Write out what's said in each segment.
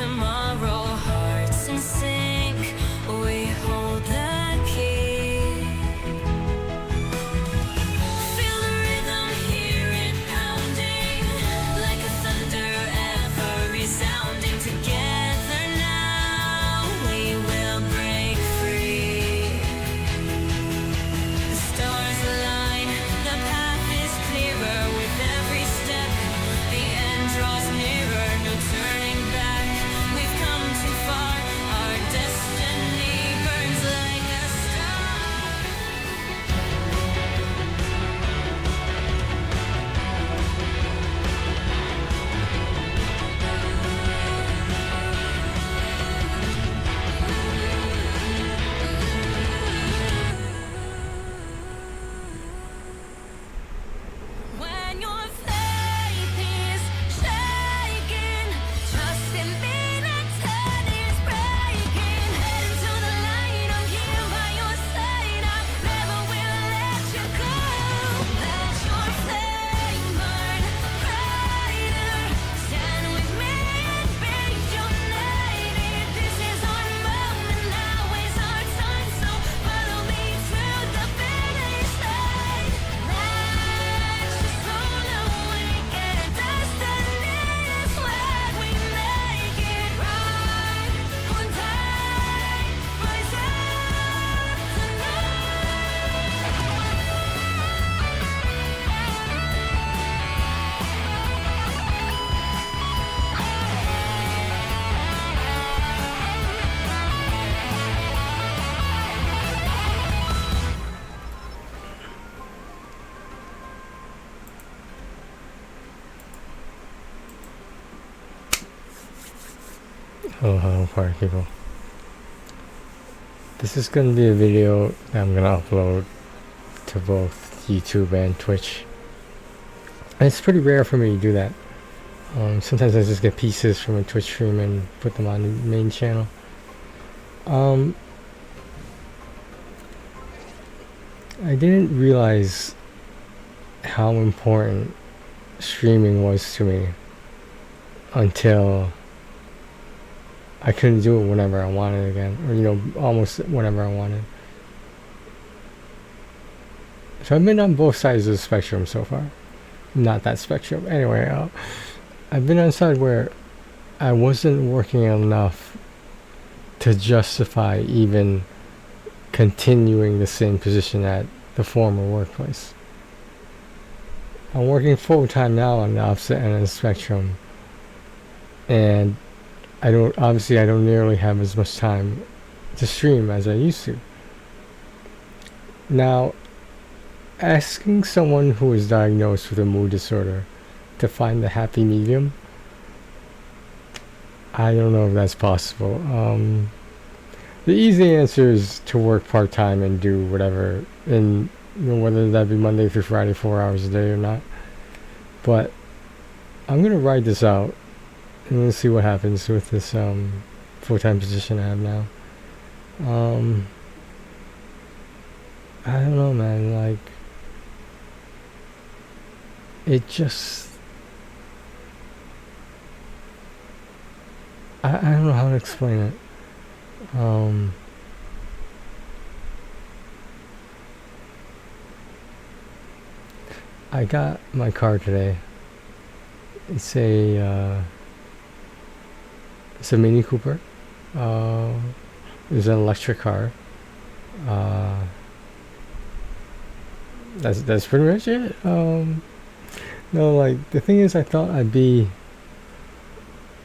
tomorrow, hearts in sync, we hold the key. Feel the rhythm, hear it pounding, like a thunder ever resounding. Together now, we will break free. The stars align, the path is clearer with every step. The end draws nearer, no turning back. We've come too far, our destiny burns like a star. When your faith is shaking, trust in me, that tide is breaking. Head into the light, I'm here by your side. I never will let you go. Let your flame burn brighter. Stand with me and be united. This is our moment, now is our time. So follow me to the finish line. Let your soul awaken. Destiny is where we make it right. One day, rise up Hello, party people. This is going to be a video that I'm going to upload to both YouTube and Twitch. And it's pretty rare for me to do that. Sometimes I just get pieces from a Twitch stream and put them on the main channel. I didn't realize how important streaming was to me until I couldn't do it whenever I wanted again, or almost whenever I wanted. So I've been on both sides of the spectrum so far. Not that spectrum. Anyway, I've been on the side where I wasn't working enough to justify even continuing the same position at the former workplace. I'm working full-time now on the opposite end of the spectrum, and I don't nearly have as much time to stream as I used to. Now, asking someone who is diagnosed with a mood disorder to find the happy medium, I don't know if that's possible. The easy answer is to work part-time and do whatever, and whether that be Monday through Friday, 4 hours a day or not. But I'm gonna ride this out, and we'll see what happens with this full-time position I have now. I don't know, man. Like, it just, I don't know how to explain it. I got my car today. It's a Mini Cooper. It's an electric car. That's pretty much it. No, like, the thing is, I thought I'd be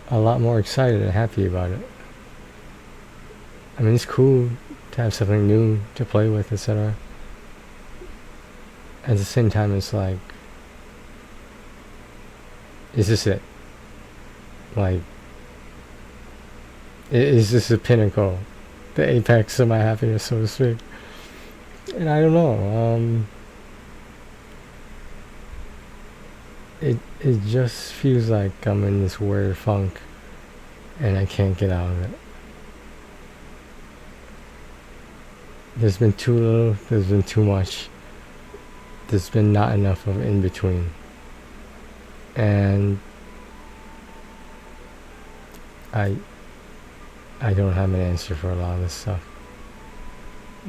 a lot more excited and happy about it. I mean, it's cool to have something new to play with, etc. At the same time, it's like, is this it? Like, is this the pinnacle, the apex of my happiness, so to speak? And I don't know. It just feels like I'm in this weird funk, and I can't get out of it. There's been too little, there's been too much. There's been not enough of in between. And I I don't have an answer for a lot of this stuff.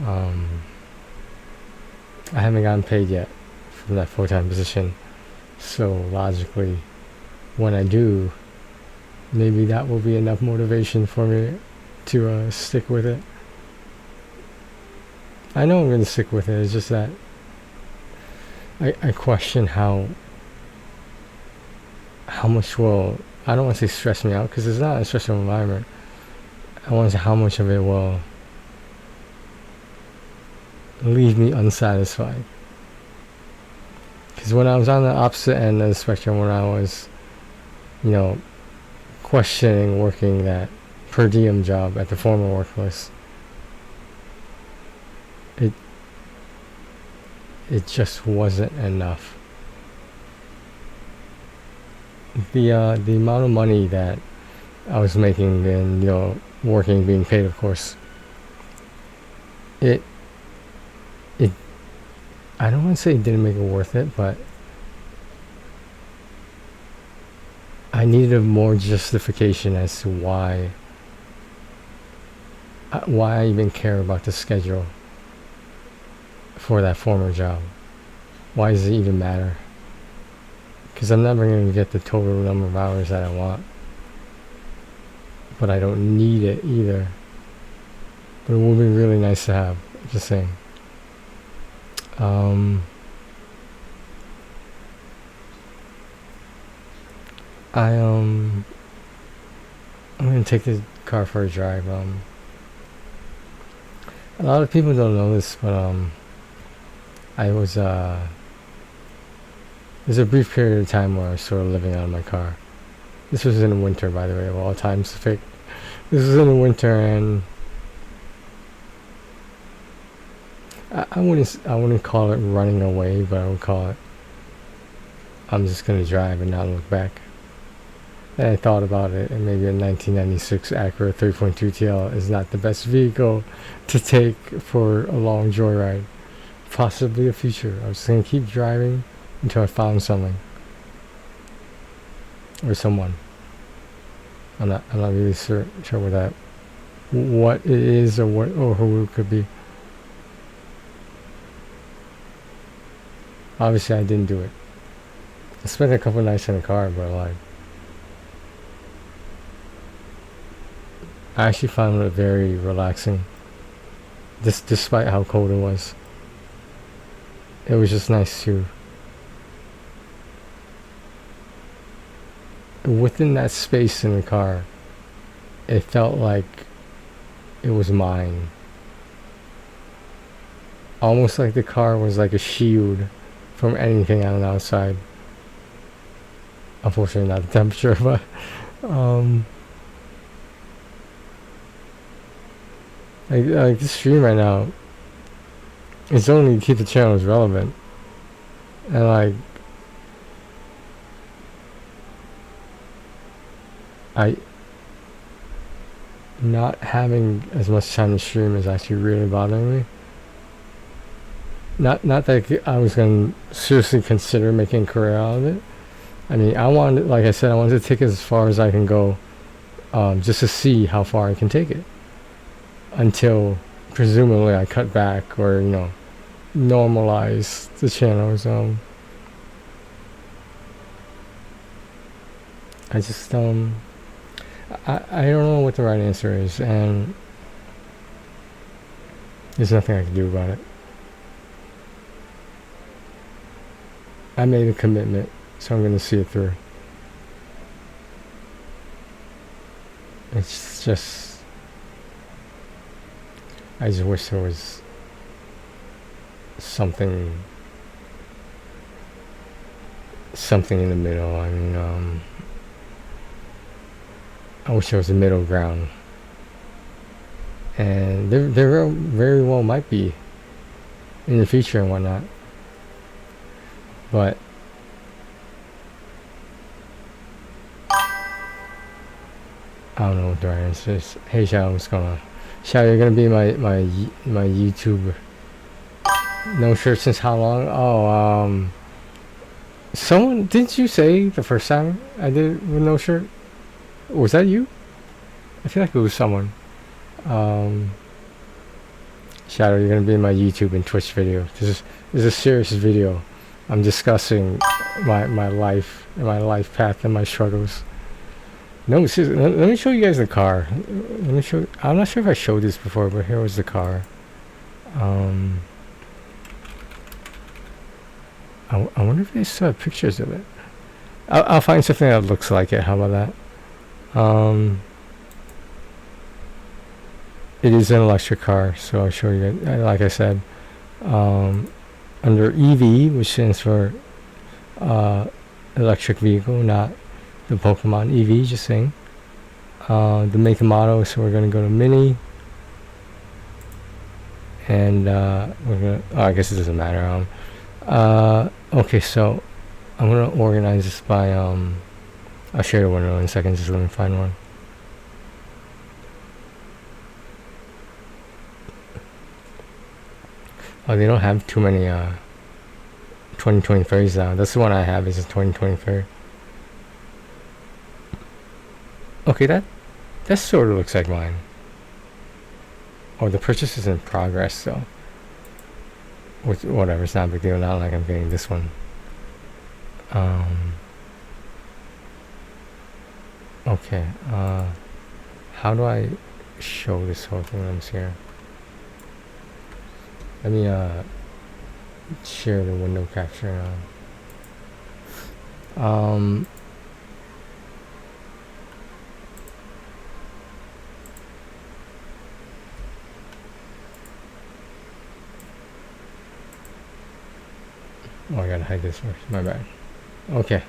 I haven't gotten paid yet from that full-time position, so logically, when I do, maybe that will be enough motivation for me to stick with it. I know I'm going to stick with it. It's just that I question how much will, I don't want to say stress me out, because it's not a stressful environment. I want to say how much of it will leave me unsatisfied. Because when I was on the opposite end of the spectrum, when I was, you know, questioning working that per diem job at the former workplace, it just wasn't enough. The amount of money that I was making and, you know, working, being paid, of course, it I don't want to say it didn't make it worth it, but I needed a more justification as to why I even care about the schedule for that former job. Why does it even matter? Because I'm never going to get the total number of hours that I want, but I don't need it either. But it would be really nice to have. Just saying. I'm gonna take the car for a drive. A lot of people don't know this, but I was there's a brief period of time where I was sort of living out of my car. This was in the winter, by the way, of all times. This was in the winter, and I wouldn't call it running away, but I would call it, I'm just gonna drive and not look back. And I thought about it, and maybe a 1996 Acura 3.2 TL is not the best vehicle to take for a long joyride. Possibly a future. I was just gonna keep driving until I found something or someone. I'm not really sure what it is or who it could be. Obviously, I didn't do it. I spent a couple nights in the car, but like, I actually found it very relaxing. Despite how cold it was, it was just nice to. Within that space in the car, it felt like it was mine. Almost like the car was like a shield from anything on the outside. Unfortunately, not the temperature, but like this stream right now, it's only to keep the channels relevant, and like not having as much time to stream is actually really bothering me. Not that I was going to seriously consider making a career out of it. I mean, like I said, I wanted to take it as far as I can go, just to see how far I can take it, until presumably I cut back or, you know, normalize the channels. I just I don't know what the right answer is, and there's nothing I can do about it. I made a commitment, so I'm going to see it through. It's just, I just wish there was something in the middle. I mean, I wish there was a middle ground, and there very well might be in the future and whatnot, but I don't know what the right answer is. Hey Xiao, what's going on? Xiao, you're gonna be my YouTube. No shirt since how long? Oh, someone, didn't you say the first time I did it with no shirt? Was that you? I feel like it was someone. Shadow, you're gonna be in my YouTube and Twitch video. This is a serious video. I'm discussing my life and my life path and my struggles. No, seriously, let me show you guys the car. Let me show. I'm not sure if I showed this before, but here was the car. I wonder if they still have pictures of it. I'll find something that looks like it. How about that? It is an electric car, so I'll show you. Like I said, under EV, which stands for electric vehicle, not the Pokemon EV, just saying. The make and model, so we're gonna go to Mini, and we're gonna. Oh, I guess it doesn't matter. Okay, so I'm gonna organize this by I'll share the window in a second. Just let me find one. Oh, they don't have too many 2023s now. That's the one I have, is a 2023. Okay, that sort of looks like mine. Oh, the purchase is in progress, though. Which, whatever, it's not a big deal. Not like I'm getting this one. Okay, how do I show this whole thing when I'm here? Let me share the window capture now. Oh, I gotta hide this first. My bad. Okay,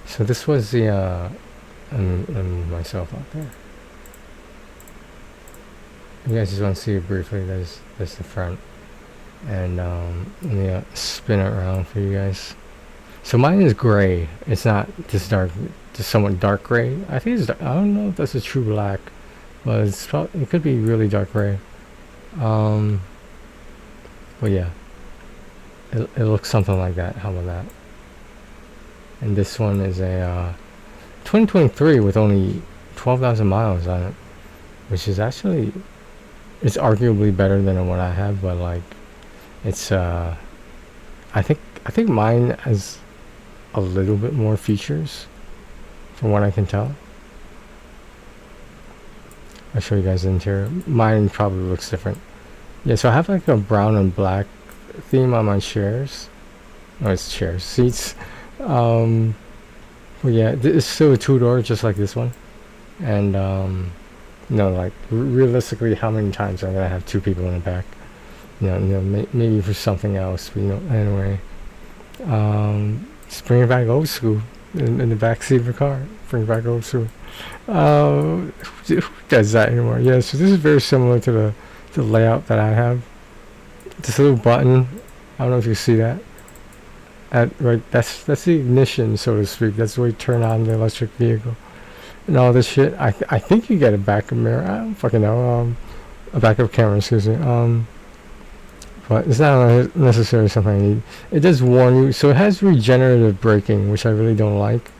so this was the let me move myself out there. You guys just want to see it briefly. There's the front, and let me spin it around for you guys. So mine is gray. It's not this dark, just somewhat dark gray. I think it's. I don't know if that's a true black, but it's probably, it could be really dark gray. But yeah, it looks something like that. How about that? And this one is a 2023 with only 12,000 miles on it, which is actually, it's arguably better than the one I have, but like, it's I think mine has a little bit more features from what I can tell. I'll show you guys the interior. Mine probably looks different. Yeah, so I have like a brown and black theme on my chairs. Oh, it's chairs, seats. Well, yeah, it's still a two-door just like this one. And no, like realistically, how many times am I gonna have two people in the back? You know, maybe for something else. But, you know, anyway, just bring it back old school in the back seat of a car. Bring it back old school. Who does that anymore? Yeah, so this is very similar to the layout that I have. This little button. I don't know if you see that. Right, that's the ignition, so to speak. That's the way you turn on the electric vehicle. And all this shit. I think you get a backup mirror. I don't fucking know. A backup camera, excuse me. But it's not necessarily something I need. It does warn you. So it has regenerative braking, which I really don't like.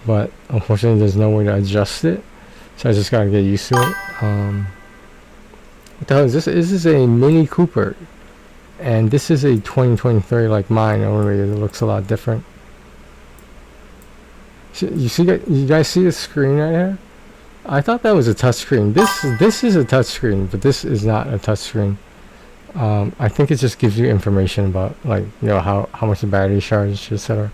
But unfortunately, there's no way to adjust it. So I just gotta get used to it. What the hell is this? This is a Mini Cooper. And this is a 2023 like mine, only it looks a lot different. You guys see the screen right here? I thought that was a touchscreen. This is a touchscreen, but this is not a touchscreen. I think it just gives you information about, like, you know, how much the battery charge, etc.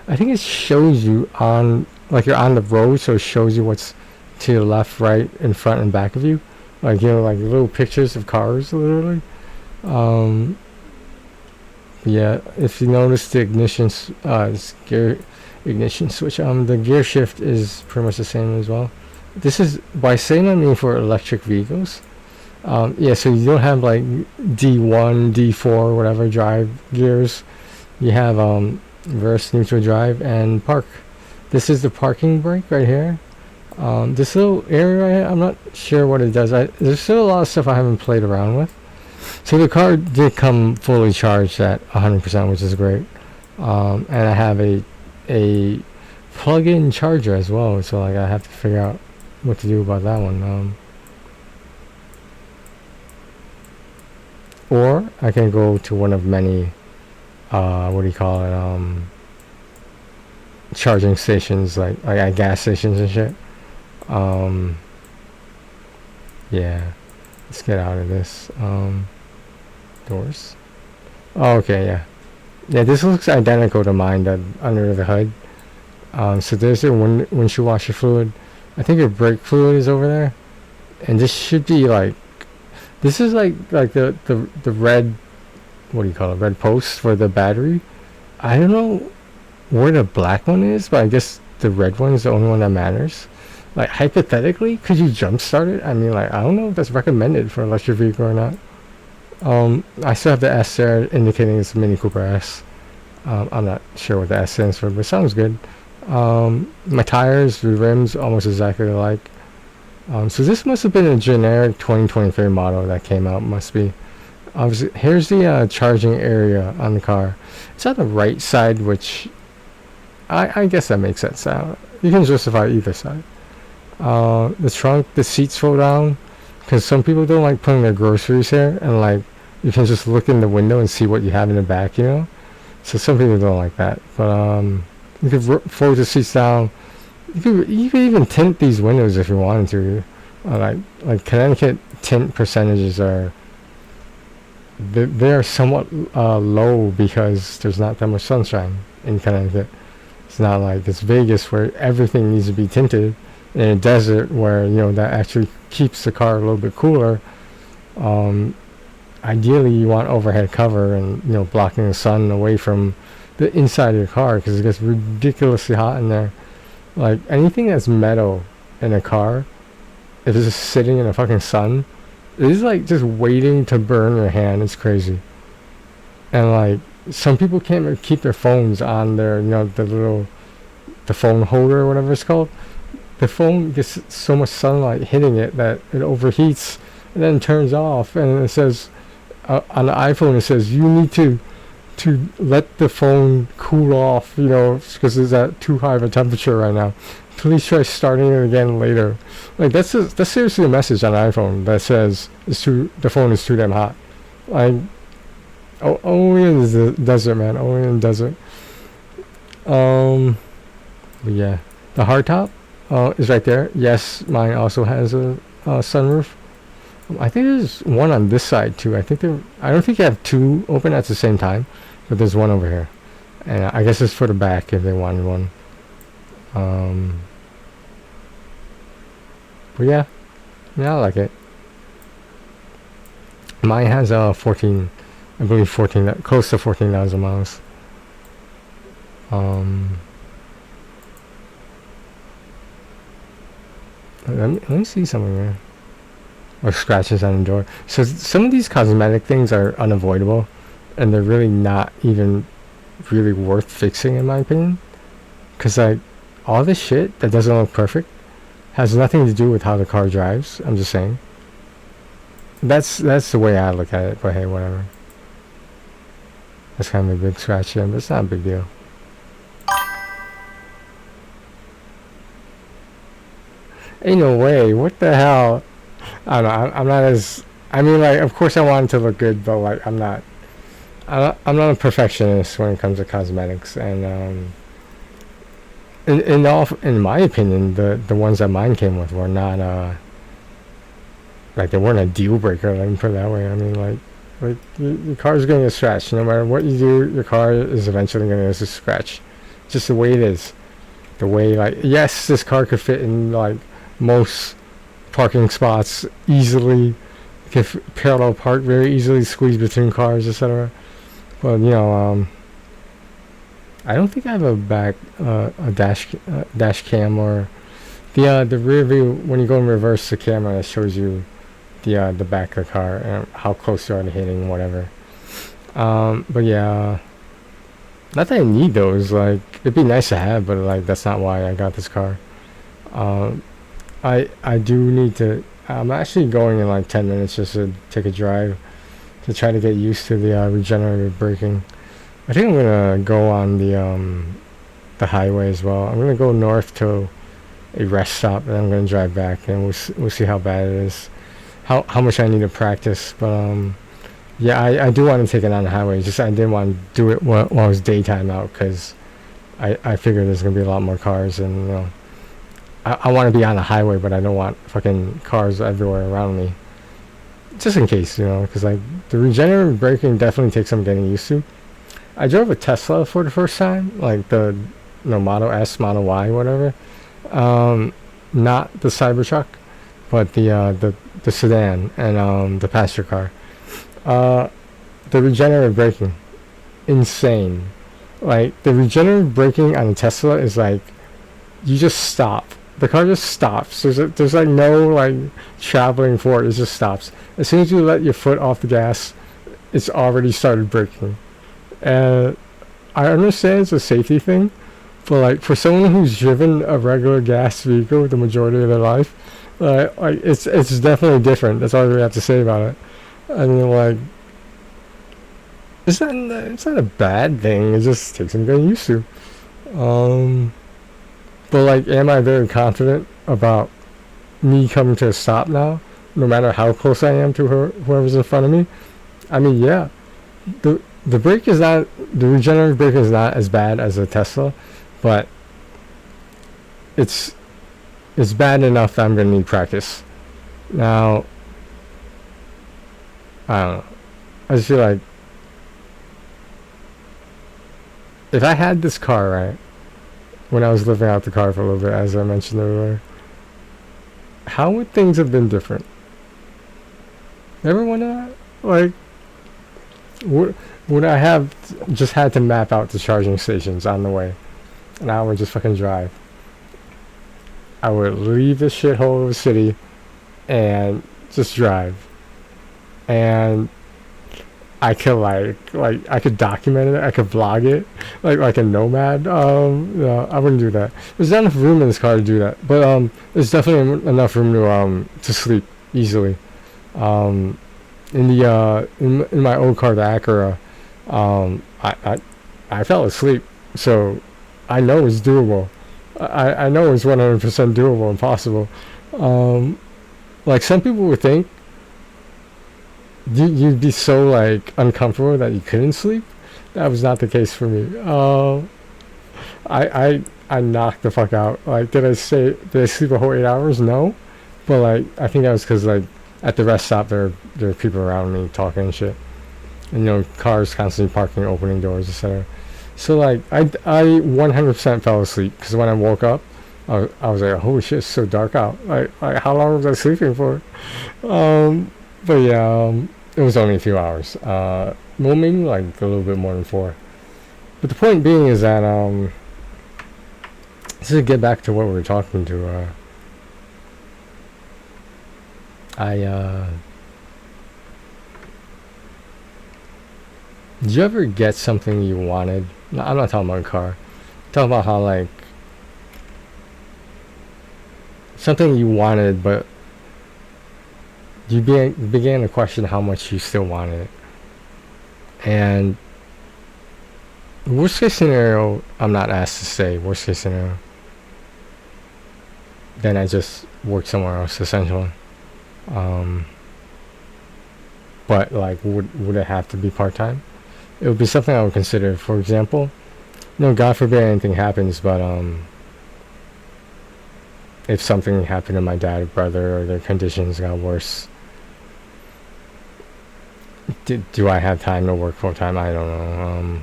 I think it shows you on, like, you're on the road, so it shows you what's to your left, right, in front, and back of you. Like, you know, like little pictures of cars, literally. Yeah, if you notice the ignition switch, the gear shift is pretty much the same as well. This is, by saying I mean for electric vehicles. Yeah, so you don't have like D1, D4, whatever drive gears. You have reverse, neutral drive, and park. This is the parking brake right here. This little area right here, I'm not sure what it does. There's still a lot of stuff I haven't played around with. So the car did come fully charged at 100%, which is great. And I have a plug-in charger as well. So like I have to figure out what to do about that one. Or I can go to one of many, what do you call it, charging stations, like at gas stations and shit. Yeah, let's get out of this. Doors. Oh, okay, yeah. Yeah, this looks identical to mine, that under the hood. So there's your windshield washer fluid. I think your brake fluid is over there. And this should be like, this is like the red, what do you call it, red post for the battery. I don't know where the black one is, but I guess the red one is the only one that matters. Like, hypothetically, could you jump start it? I mean, like, I don't know if that's recommended for an electric vehicle or not. I still have the S there indicating it's a Mini Cooper S. I'm not sure what the S stands for, but it sounds good. My tires, the rims, almost exactly alike. So this must have been a generic 2023 model that came out, must be. Obviously, here's the charging area on the car. It's on the right side, which I guess that makes sense. You can justify either side. The trunk, the seats fold down, because some people don't like putting their groceries here, and like you can just look in the window and see what you have in the back, you know. So some people don't like that, but you could fold the seats down. You could even tint these windows if you wanted to. Like Connecticut tint percentages are they're somewhat low because there's not that much sunshine in Connecticut. It's not like it's Vegas where everything needs to be tinted. In a desert where, you know, that actually keeps the car a little bit cooler. Ideally you want overhead cover and, you know, blocking the sun away from the inside of your car, because it gets ridiculously hot in there. Like anything that's metal in a car, if it's just sitting in the fucking sun, it is like just waiting to burn your hand. It's crazy. And like some people can't keep their phones on their, you know, the phone holder or whatever it's called. The phone gets so much sunlight hitting it that it overheats and then turns off, and it says on the iPhone, it says you need to let the phone cool off, you know, because it's at too high of a temperature right now. Please try starting it again later. Like that's seriously a message on iPhone that says the phone is too damn hot. Like only in the desert, man. Only in the desert. But yeah, the hardtop is right there. Yes, mine also has a sunroof. I think there's one on this side too. I don't think you have two open at the same time, but there's one over here, and I guess it's for the back if they wanted one. But yeah, I like it. Mine has 14, I believe 14, close to 14,000 miles. Let me see something there. Or scratches on the door. So some of these cosmetic things are unavoidable, and they're really not even really worth fixing in my opinion. Cause like all this shit that doesn't look perfect has nothing to do with how the car drives. I'm just saying. That's the way I look at it. But hey, whatever. That's kind of a big scratch there, but it's not a big deal. Ain't no way. What the hell? I don't know. I'm not as. I mean, like, of course I want it to look good, but like, I'm not a perfectionist when it comes to cosmetics, and in my opinion, the ones that mine came with were not like they weren't a deal breaker. Let me put it that way. I mean, like your car's gonna get scratched. No matter what you do, your car is eventually gonna get a scratch. Just the way it is. The way, like, yes, this car could fit in like most parking spots easily, can parallel park very easily, squeeze between cars, etc. But you know, I don't think I have a dash cam, or the rear view. When you go in reverse, the camera that shows you the back of the car and how close you are to hitting whatever. But yeah, not that I need those. Like, it'd be nice to have, but like that's not why I got this car. I do need to. I'm actually going in like 10 minutes just to take a drive to try to get used to the regenerative braking. I think I'm gonna go on the highway as well. I'm gonna go north to a rest stop, and I'm gonna drive back, and we'll see how bad it is, how much I need to practice. But yeah, I do want to take it on the highway. Just I didn't want to do it while it was daytime out, because I figured there's gonna be a lot more cars, and you know, I want to be on the highway, but I don't want fucking cars everywhere around me. Just in case, you know, because like the regenerative braking definitely takes some getting used to. I drove a Tesla for the first time, like the Model S, Model Y, whatever. Not the Cybertruck, but the sedan and the passenger car. The regenerative braking, insane. Like the regenerative braking on a Tesla is like, you just stop. The car just stops. There's like no like traveling for it. It just stops. As soon as you let your foot off the gas, it's already started braking. And I understand it's a safety thing, but like for someone who's driven a regular gas vehicle the majority of their life, like it's definitely different. That's all I really have to say about it. I mean, like, it's not a bad thing. It just takes some getting used to. But like, am I very confident about me coming to a stop now, no matter how close I am to whoever's in front of me? I mean, yeah. The brake is not, the regenerative brake is not as bad as a Tesla, but it's bad enough that I'm gonna need practice. Now, I don't know. I just feel like if I had this car, right, when I was living out the car for a little bit, as I mentioned earlier, how would things have been different? Ever wonder that? Like, would I have just had to map out the charging stations on the way, and I would just fucking drive? I would leave this shithole of a city and just drive, and I could like I could document it, I could vlog it like a nomad. No, I wouldn't do that. There's not enough room in this car to do that, but there's definitely enough room to sleep easily. In my old car, the Acura, I fell asleep, so I know it's doable. I know it's 100% doable and possible. Like some people would think you'd be so like uncomfortable that you couldn't sleep. That was not the case for me. I knocked the fuck out. Like, did I sleep a whole 8 hours? No, but like I think that was because like at the rest stop there were people around me talking and shit, and you know, cars constantly parking, opening doors, etc. So like I 100% fell asleep, because when I woke up, I was like, holy shit, it's so dark out. Like how long was I sleeping for? But yeah, it was only a few hours. Well, maybe like a little bit more than 4. But the point being is that just to get back to what we were talking to, did you ever get something you wanted? No, I'm not talking about a car. I'm talking about how like something you wanted, but you began to question how much you still wanted it. And worst case scenario, I'm not asked to say worst case scenario, then I just work somewhere else, essentially. But like, would it have to be part-time? It would be something I would consider. For example, God forbid anything happens, but if something happened to my dad or brother, or their conditions got worse, do I have time to work full-time? I don't know.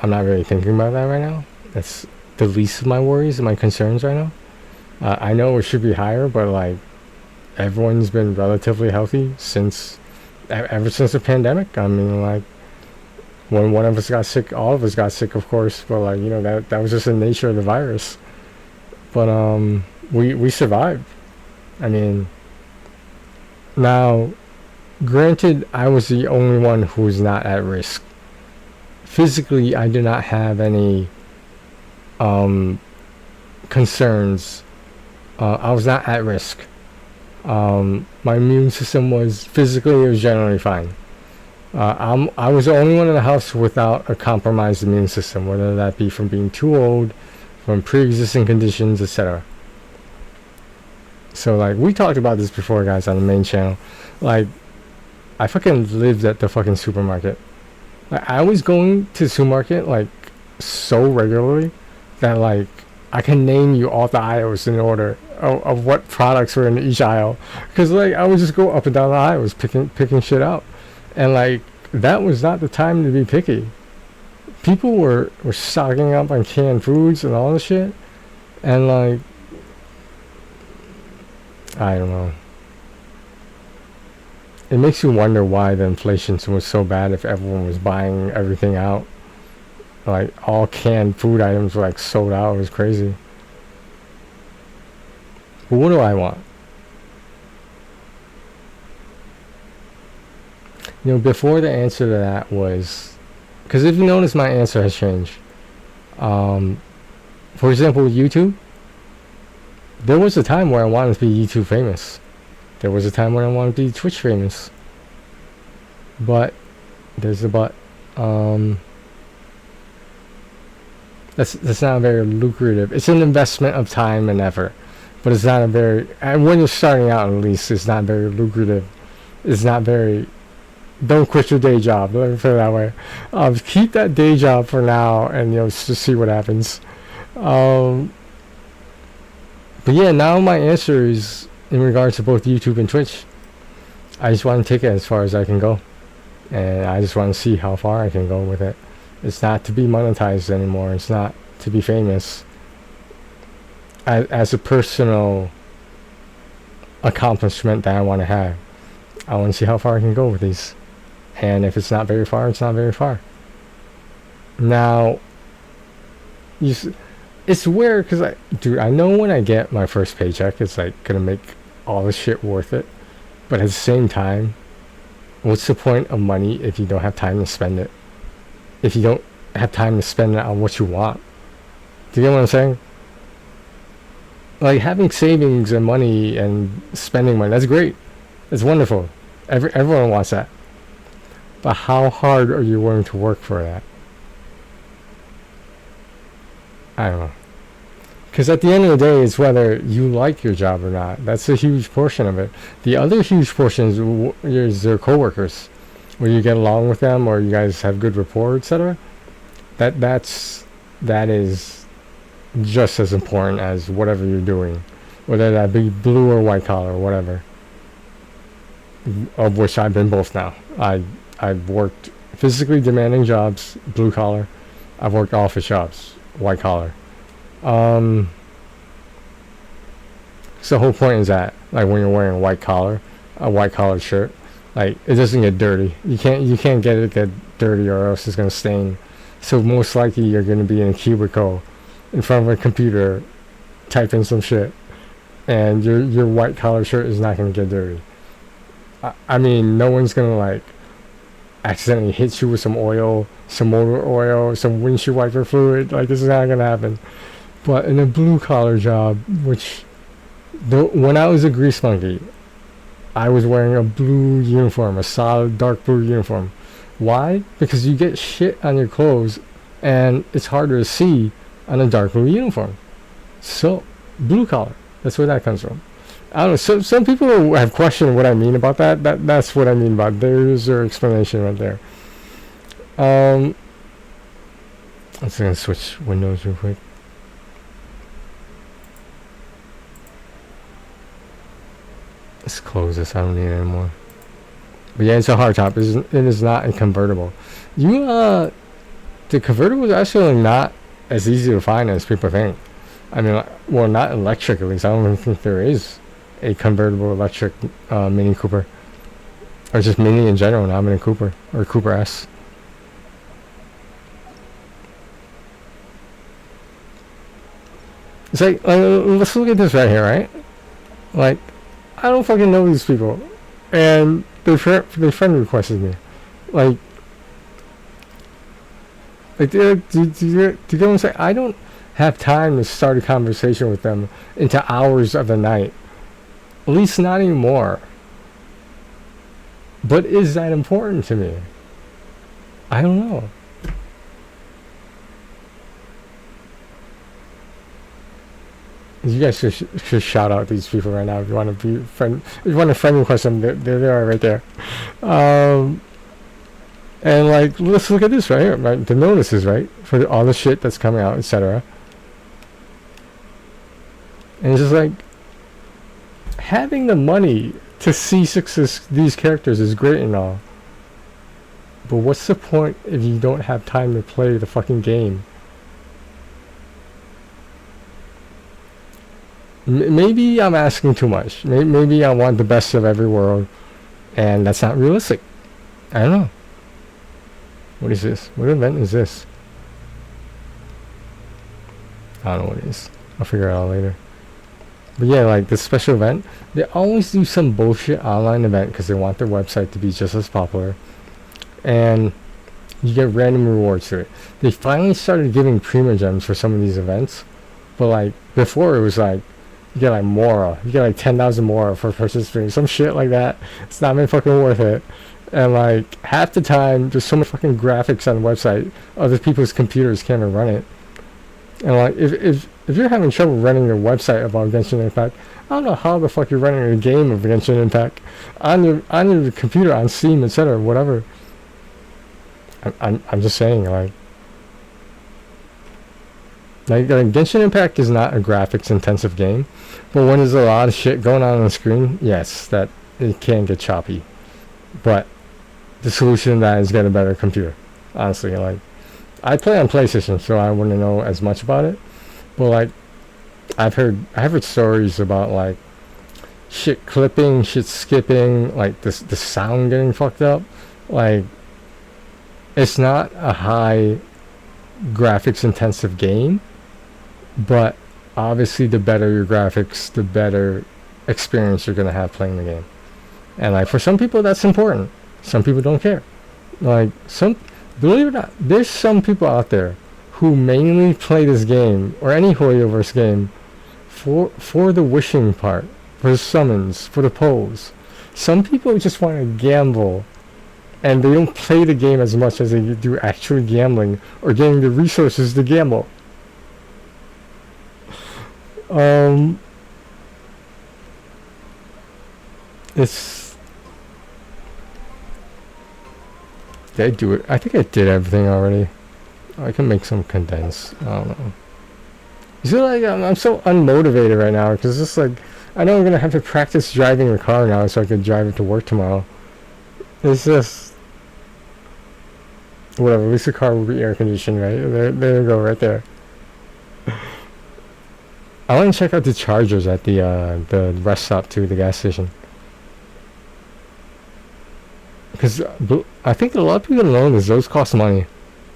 I'm not really thinking about that right now. That's the least of my worries and my concerns right now. I know it should be higher, but like, everyone's been relatively healthy ever since the pandemic. I mean, like, when one of us got sick, all of us got sick, of course, but like, that was just the nature of the virus. But we survived. I mean, now granted, I was the only one who was not at risk. Physically, I did not have any concerns. I was not at risk. My immune system was generally fine. I was the only one in the house without a compromised immune system, whether that be from being too old, from pre-existing conditions, etc. So like we talked about this before, guys, on the main channel. Like I fucking lived at the fucking supermarket. Like I was going to the supermarket like so regularly that like I can name you all the aisles in order of what products were in each aisle, because like I would just go up and down the aisles picking shit out, and like that was not the time to be picky. People were stocking up on canned foods and all this shit, and like I don't know. It makes you wonder why the inflation was so bad if everyone was buying everything out. Like all canned food items were like sold out. It was crazy. But what do I want? You know, before the answer to that was, because if you notice, my answer has changed. For example, with YouTube, there was a time where I wanted to be YouTube famous. There was a time when I wanted to be Twitch famous. But there's a but. That's not very lucrative. It's an investment of time and effort, but it's not a very, and when you're starting out at least, it's not very lucrative. It's not very, don't quit your day job, let me put it that way. Keep that day job for now, and just see what happens. But yeah, now my answer is in regards to both YouTube and Twitch. I just want to take it as far as I can go, and I just want to see how far I can go with it. It's not to be monetized anymore. It's not to be famous. As a personal accomplishment that I want to have, I want to see how far I can go with these. And if it's not very far, it's not very far. Now, it's weird because I know when I get my first paycheck, it's like gonna make all this shit worth it. But at the same time, what's the point of money if you don't have time to spend it? If you don't have time to spend it on what you want? Do you get what I'm saying? Like having savings and money and spending money, that's great. It's wonderful. Everyone wants that. But how hard are you willing to work for that? I don't know. Because at the end of the day, it's whether you like your job or not. That's a huge portion of it. The other huge portion is your coworkers, where you get along with them, or you guys have good rapport, etc. That is just as important as whatever you're doing, whether that be blue or white collar or whatever. Of which I've been both now. I've worked physically demanding jobs, blue collar. I've worked office jobs, white collar. So the whole point is that, like, when you're wearing a white collar shirt, like, it doesn't get dirty. You can't get it get dirty, or else it's gonna stain. So most likely you're gonna be in a cubicle in front of a computer typing some shit, and your white collar shirt is not gonna get dirty. I mean, no one's gonna like accidentally hit you with some oil, some motor oil, some windshield wiper fluid. Like, this is not gonna happen. But in a blue collar job, which when I was a grease monkey, I was wearing a blue uniform, a solid dark blue uniform. Why? Because you get shit on your clothes, and it's harder to see on a dark blue uniform. So, blue collar. That's where that comes from. I don't know. Some people have questioned what I mean about that. That's what I mean about. There's their explanation right there. I'm just gonna switch windows real quick. Let's close this. I don't need it anymore. But yeah, it's a hardtop. It is not a convertible. The convertible is actually not as easy to find as people think. I mean, well, not electric at least. I don't even think there is a convertible electric Mini Cooper, or just Mini in general, not Mini Cooper or Cooper S. It's like, let's look at this right here, right? Like, I don't fucking know these people, and their friend requested me. Like do you get what I'm saying? I don't have time to start a conversation with them into hours of the night. At least not anymore. But is that important to me? I don't know. You guys should shout out these people right now if you want to be friend. If you want to friend request them, they are right there. And like, let's look at this right here, right? The notices, right, for all the shit that's coming out, etc. And it's just like, having the money to see these characters is great and all, but what's the point if you don't have time to play the fucking game? Maybe I'm asking too much. Maybe I want the best of every world, and that's not realistic. I don't know. What is this? What event is this? I don't know what it is. I'll figure it out later. But yeah, like this special event, they always do some bullshit online event because they want their website to be just as popular, and you get random rewards to it. They finally started giving premium gems for some of these events, but like before it was like you get like Mora, you get like 10,000 Mora for participating, some shit like that. It's not even fucking worth it. And like half the time there's so much fucking graphics on the website, other people's computers can't even run it. And like if you're having trouble running your website about Genshin Impact, I don't know how the fuck you're running a game of Genshin Impact on your computer, on Steam, etc., whatever. I'm just saying, like Genshin Impact is not a graphics intensive game, but when there's a lot of shit going on the screen, yes, that it can get choppy. But the solution to that is get a better computer. Honestly, like I play on PlayStation, so I wouldn't know as much about it. But like I've heard stories about like shit clipping, shit skipping, like the sound getting fucked up. Like it's not a high graphics intensive game, but obviously the better your graphics, the better experience you're gonna have playing the game. And like for some people that's important. Some people don't care. Like believe it or not, there's some people out there who mainly play this game or any Hoyoverse game for the wishing part, for the summons, for the pose. Some people just want to gamble, and they don't play the game as much as they do actually gambling or getting the resources to gamble. Did I do it? I think I did everything already. I can make some condensed. I don't know. You see, like I'm so unmotivated right now because it's just like I know I'm gonna have to practice driving the car now so I can drive it to work tomorrow. It's just whatever. At least the car will be air conditioned, right? There you go, right there. I want to check out the chargers at the rest stop too, the gas station. Because I think a lot of people don't know this. Those cost money.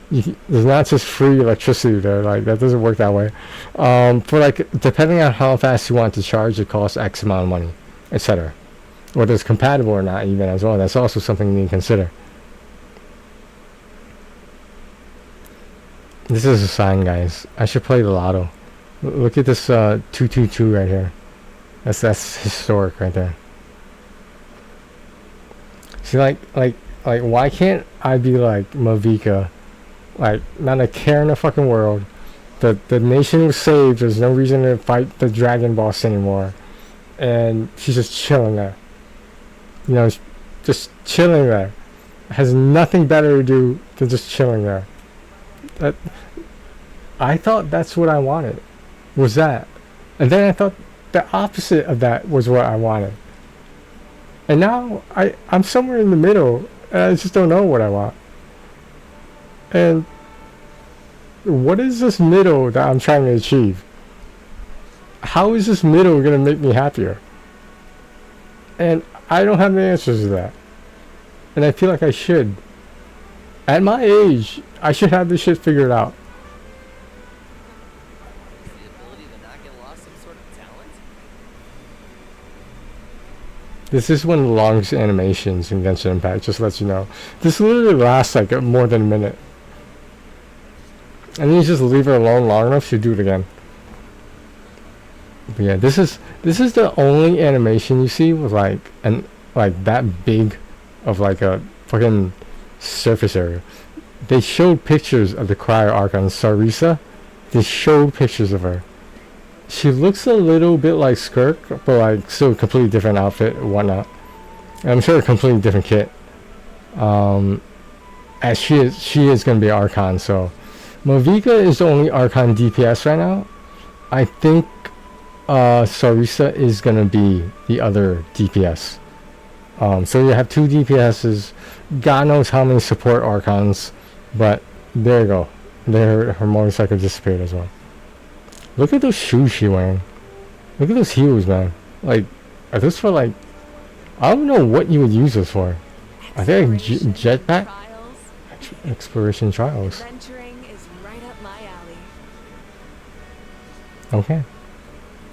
There's not just free electricity there. Like that doesn't work that way. For like depending on how fast you want to charge, it costs X amount of money, etc. Whether it's compatible or not, even as well. That's also something you need to consider. This is a sign, guys. I should play the lotto. Look at this 222 right here. That's historic right there. See, like why can't I be like Mavika? Like, not a care in the fucking world. The nation was saved. There's no reason to fight the dragon boss anymore. And she's just chilling there. You know, just chilling there. Has nothing better to do than just chilling there. I thought that's what I wanted. Was that. And then I thought the opposite of that was what I wanted. And now I'm somewhere in the middle, and I just don't know what I want. And what is this middle that I'm trying to achieve? How is this middle going to make me happier? And I don't have the answers to that. And I feel like I should. At my age, I should have this shit figured out. This is one of the longest animations in Genshin Impact, just to let you know. This literally lasts like more than a minute. And you just leave her alone long enough, she'll do it again. But yeah, this is the only animation you see with like that big of like a fucking surface area. They showed pictures of the Cryo arc on Sarisa. They showed pictures of her. she looks a little bit like Skirk, but like still a completely different outfit and whatnot. I'm sure a completely different kit. As she is gonna be Archon, so Movika is the only Archon DPS right now. I think Sarisa is gonna be the other DPS. So you have two DPSs. God knows how many support Archons, but there you go. There, her motorcycle disappeared as well. Look at those shoes she's wearing. Look at those heels, man. Like, are those for like? I don't know what you would use those for. Are they like jetpack? Exploration trials. Adventuring is right up my alley. Okay.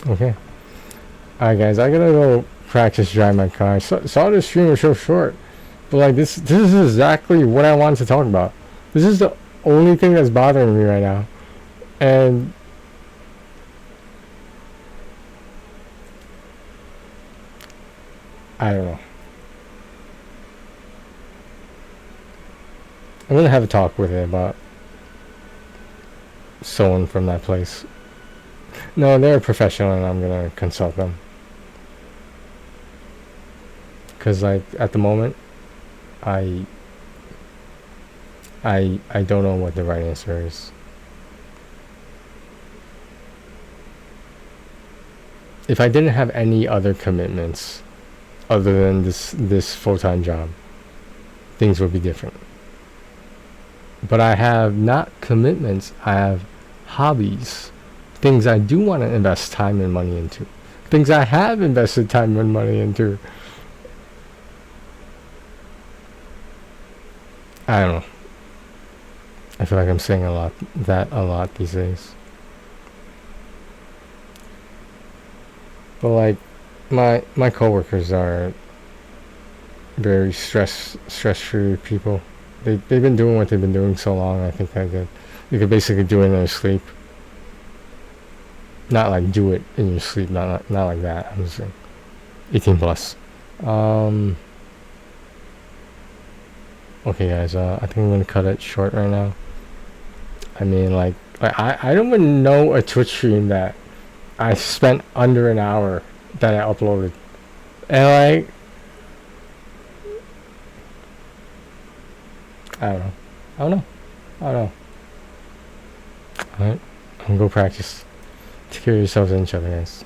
Okay. Alright guys, I gotta go practice drive my car. Saw this stream was so short. But like this is exactly what I wanted to talk about. This is the only thing that's bothering me right now. And I don't know. I'm gonna have a talk with it about someone from that place. No, they're a professional and I'm gonna consult them. Cause like at the moment I don't know what the right answer is. If I didn't have any other commitments other than this full-time job, things would be different. But I have not commitments, I have hobbies. Things I do want to invest time and money into. Things I have invested time and money into. I don't know. I feel like I'm saying a lot these days. But like my coworkers are very stress-free people. They've been doing what they've been doing so long. I think that you could basically do it in their sleep. Not like do it in your sleep. Not like that. I'm just saying 18 plus. Okay, guys. I think I'm gonna cut it short right now. I mean, like I don't even know a Twitch stream that I spent under an hour that I uploaded, and like I don't know. Alright, I'm gonna go practice. Take care of yourselves and each other, guys.